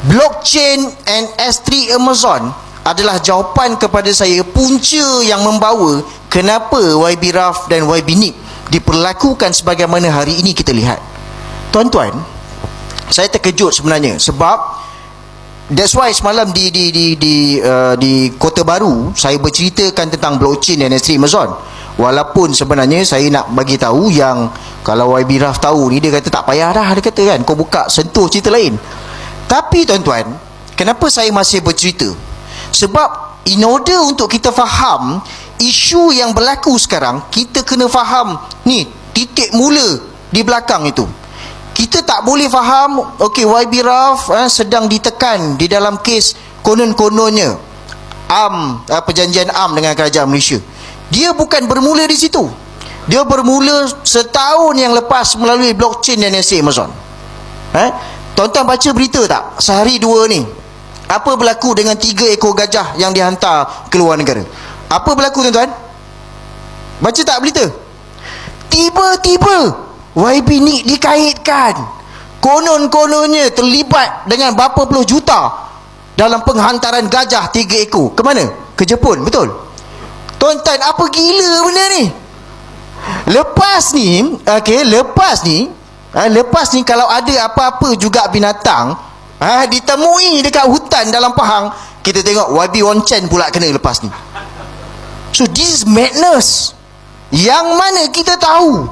blockchain and S3 Amazon adalah jawapan kepada saya, punca yang membawa kenapa YB Raf dan YB Nip diperlakukan sebagaimana hari ini kita lihat. Tuan-tuan, saya terkejut sebenarnya, sebab that's why semalam di Kota Baru saya berceritakan tentang blockchain dan S3 Amazon. Walaupun sebenarnya saya nak bagi tahu yang kalau YB Raf tahu ni, dia kata tak payah dah, dia kata kan, kau buka sentuh cerita lain. Tapi tuan-tuan, kenapa saya masih bercerita? Sebab in order untuk kita faham isu yang berlaku sekarang, kita kena faham ni titik mula di belakang itu. Kita tak boleh faham, okey, YB Raf sedang ditekan di dalam kes konon-kononnya perjanjian AM dengan kerajaan Malaysia. Dia bukan bermula di situ. Dia bermula setahun yang lepas melalui blockchain dan S3 Amazon. Tuan-tuan baca berita tak? Sehari dua ni, apa berlaku dengan 3 ekor gajah yang dihantar ke luar negara? Apa berlaku tuan-tuan? Baca tak berita? Tiba-tiba YB Nip dikaitkan, konon-kononnya terlibat dengan berapa puluh juta dalam penghantaran gajah 3 ekor. Ke mana? Ke Jepun, betul? Tuan-tuan, apa gila benda ni? Lepas ni kalau ada apa-apa juga binatang ditemui dekat hutan dalam Pahang, kita tengok YB Wan Chen pula kena lepas ni. So this is madness. Yang mana kita tahu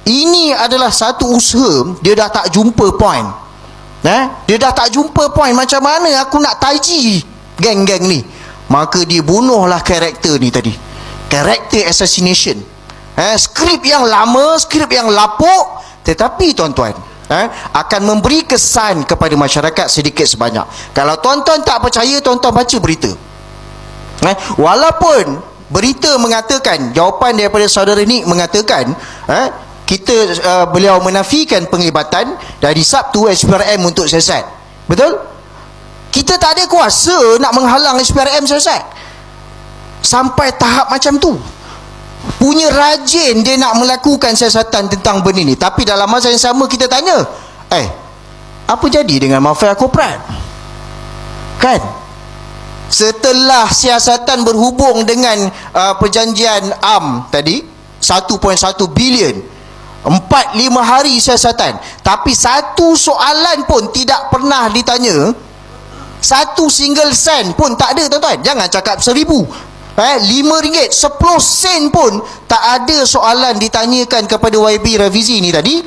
ini adalah satu usaha, dia dah tak jumpa point. Dia dah tak jumpa point, macam mana aku nak taji geng-geng ni. Maka dia bunuhlah karakter ni tadi, character assassination. Skrip yang lama, skrip yang lapuk, tetapi tuan-tuan akan memberi kesan kepada masyarakat sedikit sebanyak. Kalau tuan-tuan tak percaya, tuan-tuan baca berita. Walaupun berita mengatakan, jawapan daripada saudara Nick mengatakan beliau menafikan penglibatan dari Sabtu SPRM untuk siasat. Betul? Kita tak ada kuasa nak menghalang SPRM siasat sampai tahap macam tu. Punya rajin dia nak melakukan siasatan tentang benda ni. Tapi dalam masa yang sama kita tanya, apa jadi dengan mafia korporat? Kan? Setelah siasatan berhubung dengan perjanjian AM tadi 1.1 bilion, 4-5 hari siasatan, tapi satu soalan pun tidak pernah ditanya. Satu single sen pun tak ada, tuan-tuan. Jangan cakap 1,000, RM5, 10 sen pun tak ada soalan ditanyakan kepada YB Rafizi ni tadi.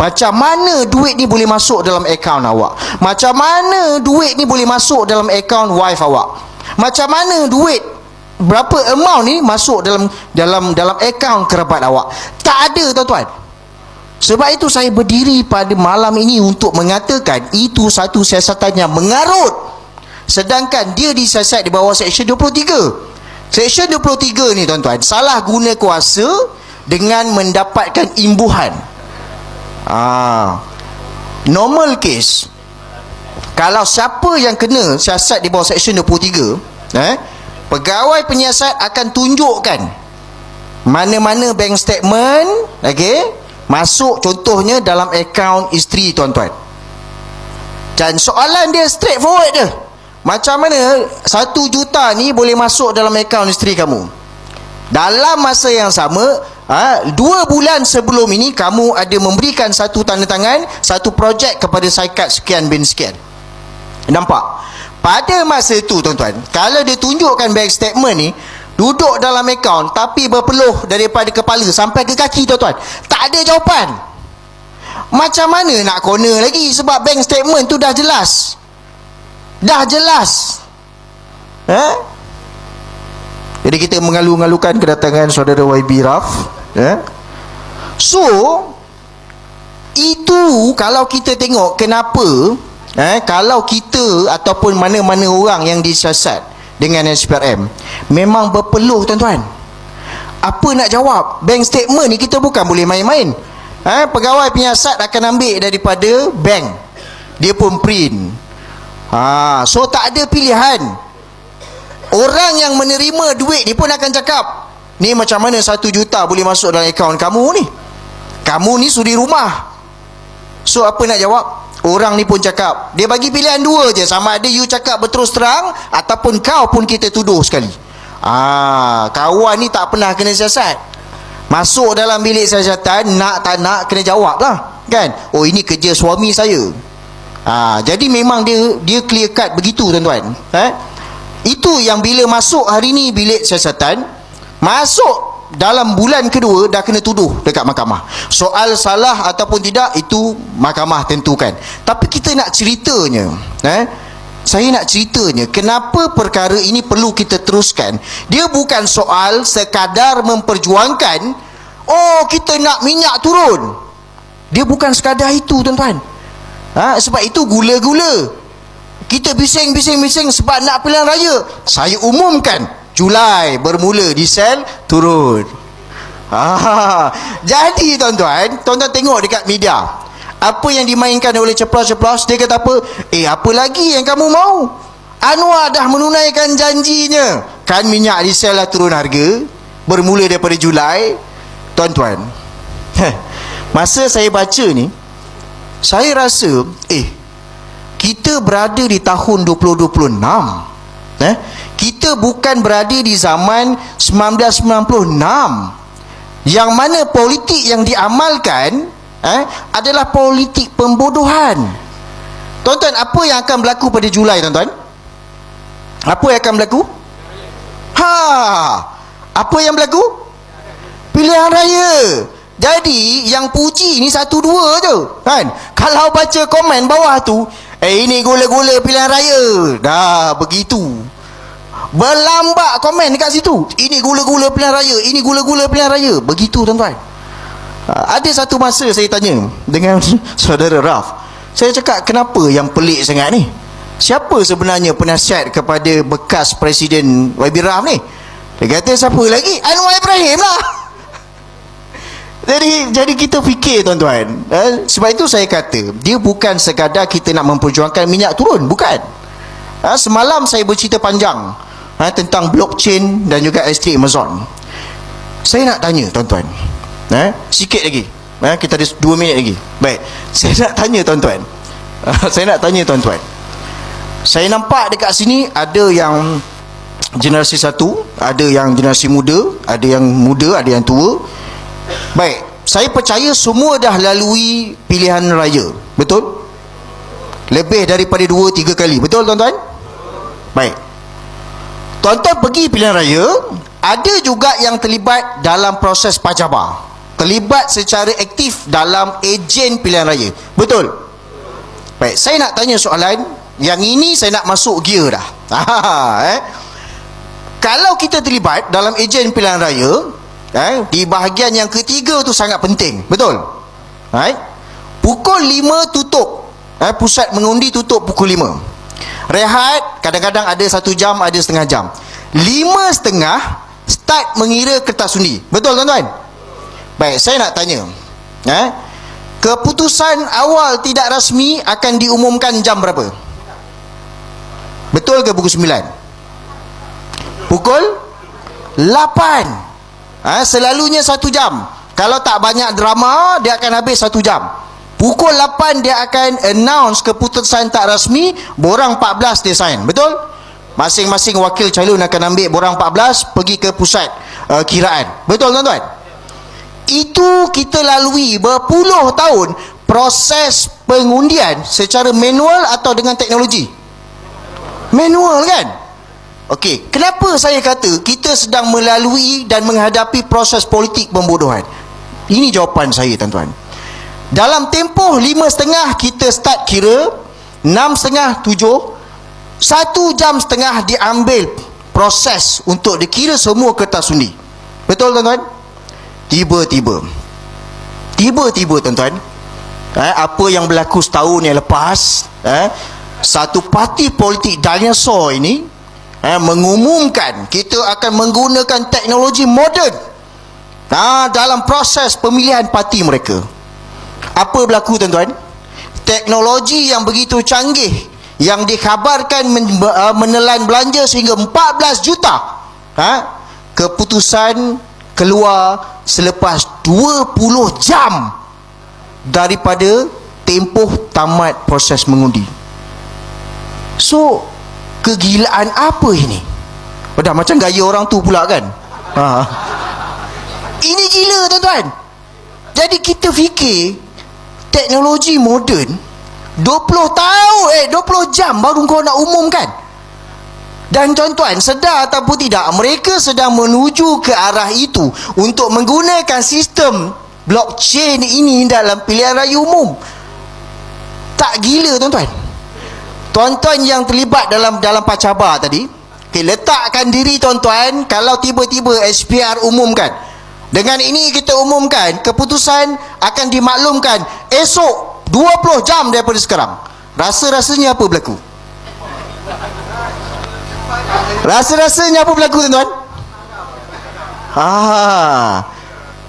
Macam mana duit ni boleh masuk dalam akaun awak? Macam mana duit ni boleh masuk dalam akaun wife awak? Macam mana duit berapa amount ni masuk dalam akaun kerabat awak? Tak ada, tuan-tuan. Sebab itu saya berdiri pada malam ini untuk mengatakan itu satu siasatan yang mengarut. Sedangkan dia disiasat di bawah Seksyen 23. Seksyen 23 ni, tuan-tuan, salah guna kuasa dengan mendapatkan imbuhan. Normal case, kalau siapa yang kena siasat di bawah Seksyen 23, pegawai penyiasat akan tunjukkan mana-mana bank statement, masuk contohnya dalam akaun isteri tuan-tuan. Dan soalan dia straightforward je. Macam mana 1 juta ni boleh masuk dalam akaun isteri kamu? Dalam masa yang sama, 2 bulan sebelum ini kamu ada memberikan satu tanda tangan, satu projek kepada syarikat sekian bin sekian. Nampak? Pada masa itu, tuan-tuan, kalau dia tunjukkan bank statement ni, duduk dalam akaun tapi berpeluh daripada kepala sampai ke kaki, tuan-tuan, tak ada jawapan. Macam mana nak corner lagi? Sebab bank statement tu dah jelas. Jadi kita mengalu-ngalukan kedatangan saudara YB Raf. So itu kalau kita tengok kenapa kalau kita ataupun mana-mana orang yang disiasat dengan SPRM memang berpeluh, tuan-tuan. Apa nak jawab? Bank statement ni kita bukan boleh main-main. Pegawai penyiasat akan ambil daripada bank, dia pun print. So tak ada pilihan. Orang yang menerima duit ni pun akan cakap, ni macam mana 1 juta boleh masuk dalam akaun kamu ni? Kamu ni suri rumah. So apa nak jawab? Orang ni pun cakap, dia bagi pilihan dua je, sama ada you cakap berterus terang ataupun kau pun kita tuduh sekali. Kawan ni tak pernah kena siasat. Masuk dalam bilik siasatan, nak tak nak kena jawab lah, kan? Oh, ini kerja suami saya. Jadi memang dia clear cut begitu, tuan-tuan. Itu yang bila masuk hari ni bilik siasatan, masuk dalam bulan kedua dah kena tuduh dekat mahkamah. Soal salah ataupun tidak, itu mahkamah tentukan. Tapi kita nak ceritanya, saya nak ceritanya kenapa perkara ini perlu kita teruskan. Dia bukan soal sekadar memperjuangkan, oh kita nak minyak turun. Dia bukan sekadar itu, tuan-tuan. Sebab itu gula-gula kita bising sebab nak pilihan raya. Saya umumkan Julai bermula diesel turun. Jadi tuan-tuan tengok dekat media, apa yang dimainkan oleh ceplas-ceplas. Dia kata apa? Apa lagi yang kamu mau? Anwar dah menunaikan janjinya, kan minyak diesel dah turun harga bermula daripada Julai. Tuan-tuan, masa saya baca ni, saya rasa kita berada di tahun 2026. Kita bukan berada di zaman 1996 yang mana politik yang diamalkan adalah politik pembodohan. Tuan-tuan, apa yang akan berlaku pada Julai, tuan-tuan? Apa yang akan berlaku? Apa yang berlaku? Pilihan raya. Jadi yang puji ni satu dua je, kan? Kalau baca komen bawah tu, ini gula-gula pilihan raya, dah begitu. Berlambak komen dekat situ, ini gula-gula pilihan raya, ini gula-gula pilihan raya, begitu, tuan-tuan. Ada satu masa saya tanya dengan saudara Raf, saya cakap, kenapa yang pelik sangat ni? Siapa sebenarnya penasihat kepada bekas Presiden YB Raf ni? Dia kata, siapa lagi? Anwar Ibrahim lah. Jadi kita fikir, tuan-tuan, sebab itu saya kata, dia bukan sekadar kita nak memperjuangkan minyak turun, bukan. Semalam saya bercerita panjang tentang blockchain dan juga estate Amazon. Saya nak tanya, tuan-tuan, sikit lagi, kita ada 2 minit lagi. Baik, saya nak tanya, tuan-tuan, saya nampak dekat sini ada yang generasi satu, ada yang generasi muda, ada yang muda, ada yang tua. Baik, saya percaya semua dah lalui pilihan raya, betul? Lebih daripada 2-3 kali, betul, tuan-tuan? Baik, tuan-tuan pergi pilihan raya, ada juga yang terlibat dalam proses pajabar, terlibat secara aktif dalam ejen pilihan raya, betul? Baik, saya nak tanya soalan yang ini, saya nak masuk gear dah. Kalau kita terlibat dalam ejen pilihan raya, di bahagian yang ketiga tu sangat penting, betul? Pukul 5 tutup, pusat mengundi tutup pukul 5. Rehat kadang-kadang ada 1 jam, ada setengah jam. 5:30 start mengira kertas undi, betul, tuan-tuan? Baik, saya nak tanya, keputusan awal tidak rasmi akan diumumkan jam berapa? Betul ke pukul 9? Pukul 8. Selalunya 1 jam. Kalau tak banyak drama, dia akan habis 1 jam. Pukul 8 dia akan announce keputusan tak rasmi. Borang 14 dia sign, betul? Masing-masing wakil calon akan ambil borang 14, pergi ke pusat kiraan, betul, tuan-tuan? Itu kita lalui berpuluh tahun proses pengundian secara manual atau dengan teknologi? Manual, kan? Okey, kenapa saya kata kita sedang melalui dan menghadapi proses politik pembodohan? Ini jawapan saya, tuan-tuan. Dalam tempoh 5:30 kita start kira, 6:30, 7, 1 jam setengah diambil proses untuk dikira semua kertas undi, betul, tuan-tuan? Tiba-tiba, tuan-tuan, apa yang berlaku setahun yang lepas, satu parti politik dinosaur ini mengumumkan kita akan menggunakan teknologi moden dalam proses pemilihan parti mereka. Apa berlaku, tuan-tuan? Teknologi yang begitu canggih, yang dikhabarkan menelan belanja sehingga 14 juta, keputusan keluar selepas 20 jam daripada tempoh tamat proses mengundi. So kegilaan apa ini? Dah macam gaya orang tu pula kan. Ini gila tuan-tuan. Jadi kita fikir teknologi moden 20 jam baru kau nak umumkan. Dan tuan-tuan, sedar ataupun tidak, mereka sedang menuju ke arah itu untuk menggunakan sistem blockchain ini dalam pilihan raya umum. Tak gila tuan-tuan? Tuan-tuan yang terlibat dalam Pacabar tadi, letakkan diri tuan-tuan, kalau tiba-tiba SPR umumkan, dengan ini kita umumkan keputusan akan dimaklumkan esok 20 jam daripada sekarang. Rasa-rasanya apa berlaku? Rasa-rasanya apa berlaku tuan-tuan?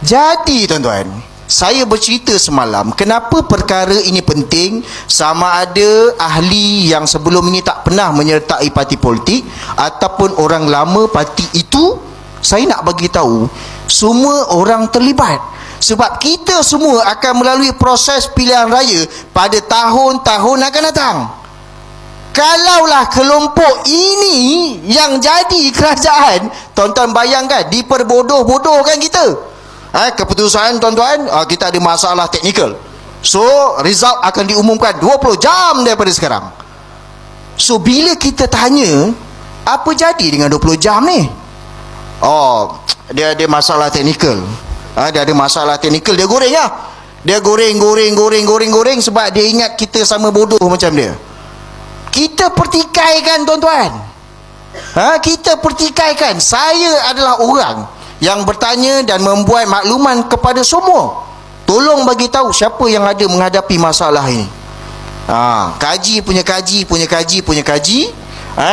Jadi tuan-tuan, saya bercerita semalam kenapa perkara ini penting. Sama ada ahli yang sebelum ini tak pernah menyertai parti politik ataupun orang lama parti itu, saya nak bagi tahu semua orang terlibat. Sebab kita semua akan melalui proses pilihan raya pada tahun-tahun akan datang. Kalaulah kelompok ini yang jadi kerajaan, tuan-tuan bayangkan, diperbodoh-bodohkan kita. Keputusan tuan-tuan, kita ada masalah teknikal, so result akan diumumkan 20 jam daripada sekarang. So bila kita tanya, apa jadi dengan 20 jam ni? Dia ada masalah teknikal. Dia ada masalah teknikal, dia goreng lah. Dia goreng sebab dia ingat kita sama bodoh macam dia. Kita pertikaikan tuan-tuan. Kita pertikaikan. Saya adalah orang yang bertanya dan membuat makluman kepada semua. Tolong bagi tahu siapa yang ada menghadapi masalah ini. Kaji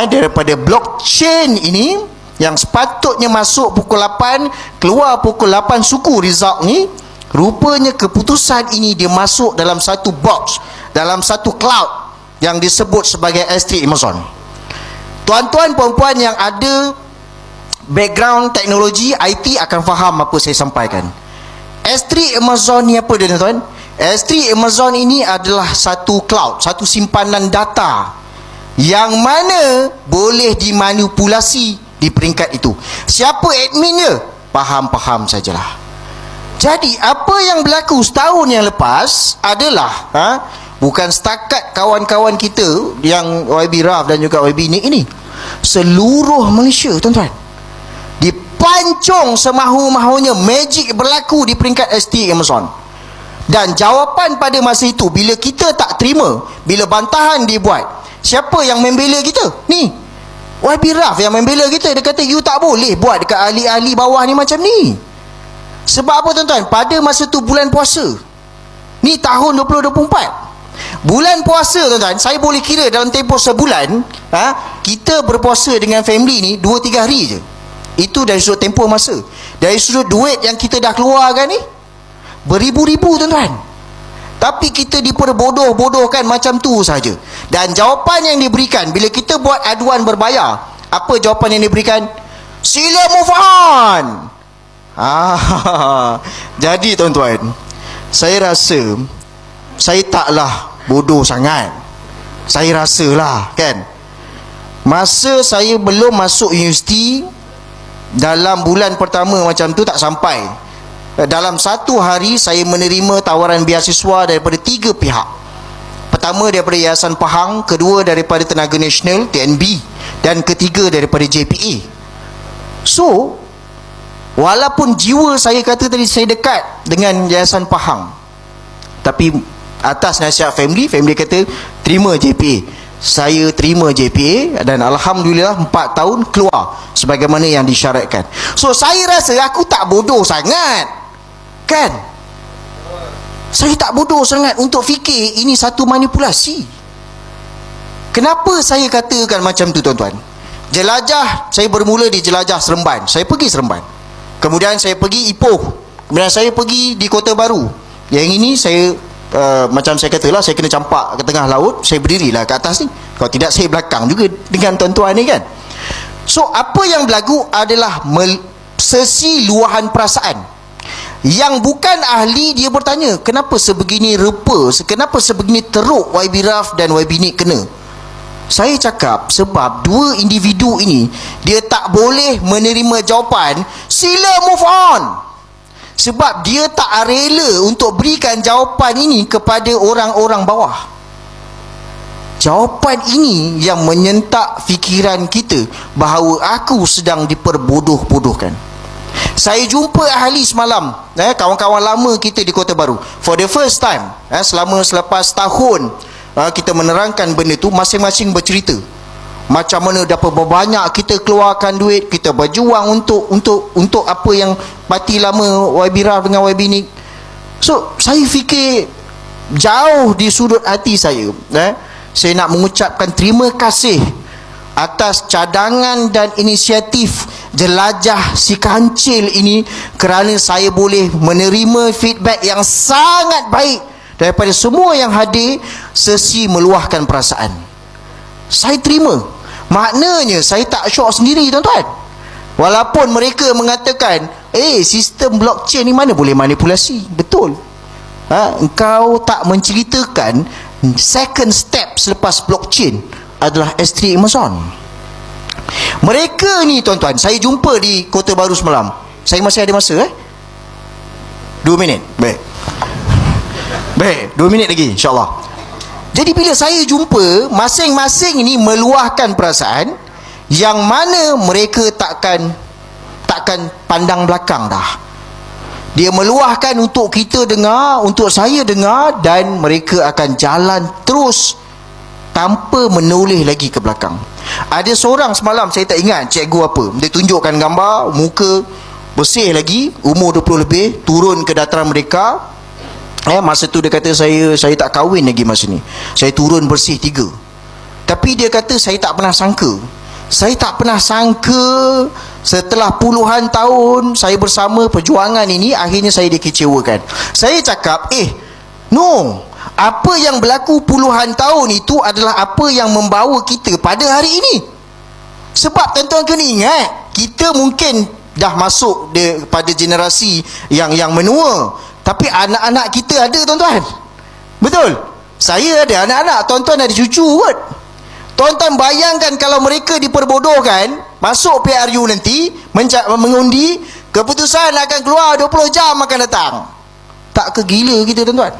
daripada blockchain ini yang sepatutnya masuk pukul 8, keluar pukul 8 suku result ni. Rupanya keputusan ini dia masuk dalam satu box, dalam satu cloud yang disebut sebagai S3 Amazon. Tuan-tuan perempuan yang ada background teknologi IT akan faham apa saya sampaikan. S3 Amazon ni apa dia tuan-tuan? S3 Amazon ini adalah satu cloud, satu simpanan data yang mana boleh dimanipulasi di peringkat itu. Siapa adminnya? Faham-faham sajalah. Jadi apa yang berlaku setahun yang lepas adalah bukan setakat kawan-kawan kita yang YB Raf dan juga YB Nick ini, seluruh Malaysia tuan-tuan dipancung semahu-mahunya magic berlaku di peringkat ST Amazon. Dan jawapan pada masa itu, bila kita tak terima, bila bantahan dibuat, siapa yang membela kita? Ni YB Raf yang membela kita. Dia kata you tak boleh buat dekat ahli-ahli bawah ni macam ni. Sebab apa tuan-tuan? Pada masa tu bulan puasa, ni tahun 2024, bulan puasa tuan-tuan, saya boleh kira dalam tempoh sebulan, kita berpuasa dengan family ni 2-3 hari je. Itu dari sudut tempoh masa. Dari sudut duit yang kita dah keluarkan ni, beribu-ribu tuan-tuan. Tapi kita diperbodoh-bodohkan macam tu saja. Dan jawapan yang diberikan bila kita buat aduan berbayar, apa jawapan yang diberikan? Sila move on. Jadi tuan-tuan, saya rasa saya taklah bodoh sangat. Saya rasalah kan, masa saya belum masuk universiti, dalam bulan pertama macam tu tak sampai, dalam satu hari saya menerima tawaran beasiswa daripada 3 pihak. Pertama daripada Yayasan Pahang, kedua daripada Tenaga Nasional TNB, dan ketiga daripada JPA. So walaupun jiwa saya kata tadi saya dekat dengan Yayasan Pahang, tapi atas nasihat family kata terima JPA. Saya terima JPA dan alhamdulillah 4 tahun keluar sebagaimana yang disyaratkan. So saya rasa aku tak bodoh sangat kan? Saya tak bodoh sangat untuk fikir ini satu manipulasi. Kenapa saya katakan macam tu tuan-tuan? Jelajah, saya bermula di jelajah Seremban. Saya pergi Seremban, kemudian saya pergi Ipoh, kemudian saya pergi di Kota Baru. Yang ini saya macam saya katalah, saya kena campak ke tengah laut, saya berdirilah ke atas ni. Kalau tidak saya belakang juga dengan tuan-tuan ni kan. So apa yang berlaku adalah sesi luahan perasaan. Yang bukan ahli dia bertanya, kenapa sebegini rupa, kenapa sebegini teruk YB Raf dan YB Nick kena? Saya cakap sebab dua individu ini dia tak boleh menerima jawapan, sila move on. Sebab dia tak rela untuk berikan jawapan ini kepada orang-orang bawah. Jawapan ini yang menyentak fikiran kita bahawa aku sedang diperbodoh-bodohkan. Saya jumpa ahli semalam, kawan-kawan lama kita di Kota Baru. For the first time, selepas tahun kita menerangkan benda tu, masing-masing bercerita macam mana dapat banyak kita keluarkan duit, kita berjuang untuk apa yang parti lama YB Raf dengan YB Nick. So saya fikir jauh di sudut hati saya, saya nak mengucapkan terima kasih atas cadangan dan inisiatif jelajah si kancil ini, kerana saya boleh menerima feedback yang sangat baik daripada semua yang hadir sesi meluahkan perasaan. Saya terima. Maknanya saya tak syok sendiri, tuan-tuan. Walaupun mereka mengatakan, sistem blockchain ni mana boleh manipulasi. Betul. Engkau tak menceritakan second step selepas blockchain adalah S3 Amazon. Mereka ni, tuan-tuan, saya jumpa di Kota Baru semalam. Saya masih ada masa 2 minit. Baik, 2 minit lagi, insyaAllah. Jadi bila saya jumpa, masing-masing ini meluahkan perasaan yang mana mereka takkan pandang belakang dah. Dia meluahkan untuk kita dengar, untuk saya dengar, dan mereka akan jalan terus tanpa menoleh lagi ke belakang. Ada seorang semalam, saya tak ingat cikgu apa, dia tunjukkan gambar muka bersih lagi, umur 20 lebih, turun ke dataran mereka. Masa tu dia kata, saya tak kahwin lagi masa ni, saya turun bersih 3. Tapi dia kata, saya tak pernah sangka setelah puluhan tahun saya bersama perjuangan ini, akhirnya saya dikecewakan. Saya cakap, no, apa yang berlaku puluhan tahun itu adalah apa yang membawa kita pada hari ini. Sebab tuan-tuan kena ingat, kita mungkin dah masuk pada generasi yang menua, tapi anak-anak kita ada, tuan-tuan. Betul? Saya ada anak-anak, tuan-tuan ada cucu kot. Tuan-tuan bayangkan kalau mereka diperbodohkan, masuk PRU nanti, mengundi, keputusan akan keluar 20 jam akan datang. Tak ke gila kita, tuan-tuan?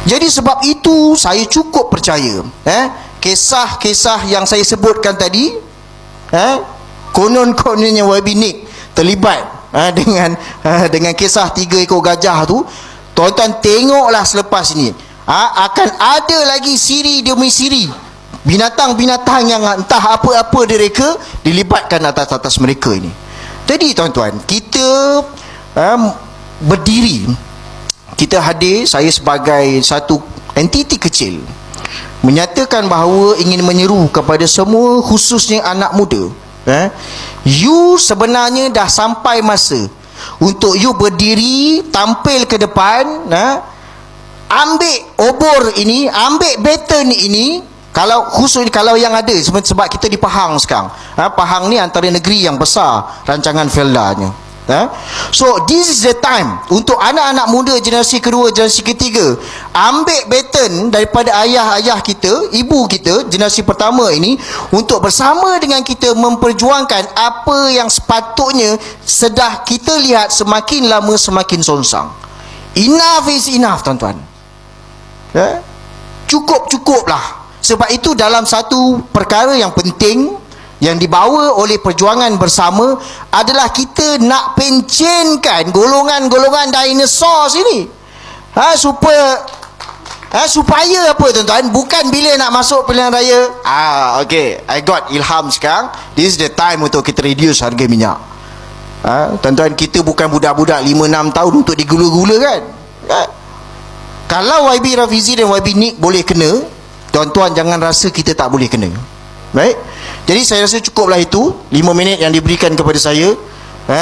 Jadi sebab itu saya cukup percaya, kisah-kisah yang saya sebutkan tadi, konon-kononnya YB Nick terlibat dengan kisah 3 ekor gajah tu. Tuan-tuan tengoklah selepas ini, akan ada lagi siri demi siri binatang-binatang yang entah apa-apa mereka dilibatkan atas mereka ini. Jadi tuan-tuan, kita berdiri, kita hadir, saya sebagai satu entiti kecil, menyatakan bahawa ingin menyeru kepada semua, khususnya anak muda, you sebenarnya dah sampai masa untuk you berdiri, tampil ke depan, ambil obor ini, ambil baton ini. Kalau khusus kalau yang ada, sebab kita di Pahang sekarang, Pahang ni antara negeri yang besar rancangan Feldanya. So this is the time untuk anak-anak muda generasi kedua, generasi ketiga, ambil baton daripada ayah-ayah kita, ibu kita, generasi pertama ini, untuk bersama dengan kita memperjuangkan apa yang sepatutnya sedah kita lihat semakin lama semakin sonsang. Enough is enough, tuan-tuan. Cukup-cukuplah. Sebab itu dalam satu perkara yang penting yang dibawa oleh perjuangan bersama adalah kita nak pencenkan golongan-golongan dinosaur sini, supaya apa, tuan-tuan? Bukan bila nak masuk pilihan raya, okay, I got ilham sekarang, this is the time untuk kita reduce harga minyak. Tuan-tuan, kita bukan budak-budak 5-6 tahun untuk digula-gula kan? Kalau YB Rafizi dan YB Nick boleh kena, tuan-tuan jangan rasa kita tak boleh kena. Baik, jadi saya rasa cukuplah itu 5 minit yang diberikan kepada saya.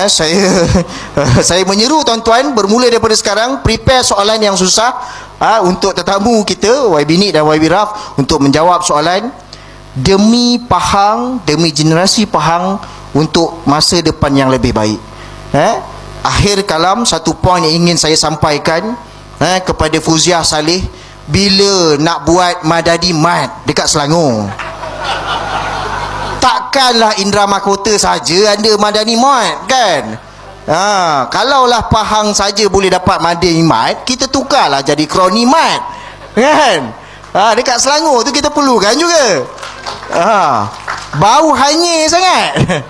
Saya menyeru tuan-tuan, bermula daripada sekarang, prepare soalan yang susah untuk tetamu kita YB Nick dan YB Raf untuk menjawab soalan demi Pahang, demi generasi Pahang, untuk masa depan yang lebih baik. akhir kalam, satu poin yang ingin saya sampaikan kepada Fauziah Saleh, bila nak buat Madani Mat dekat Selangor, takkanlah Indra Mahkota saja ada Madani Mat kan. Kalaulah Pahang saja boleh dapat Madani Mat, kita tukarlah jadi Kroni Mat kan. Dekat Selangor tu kita perlukan juga. Bau hanyir sangat.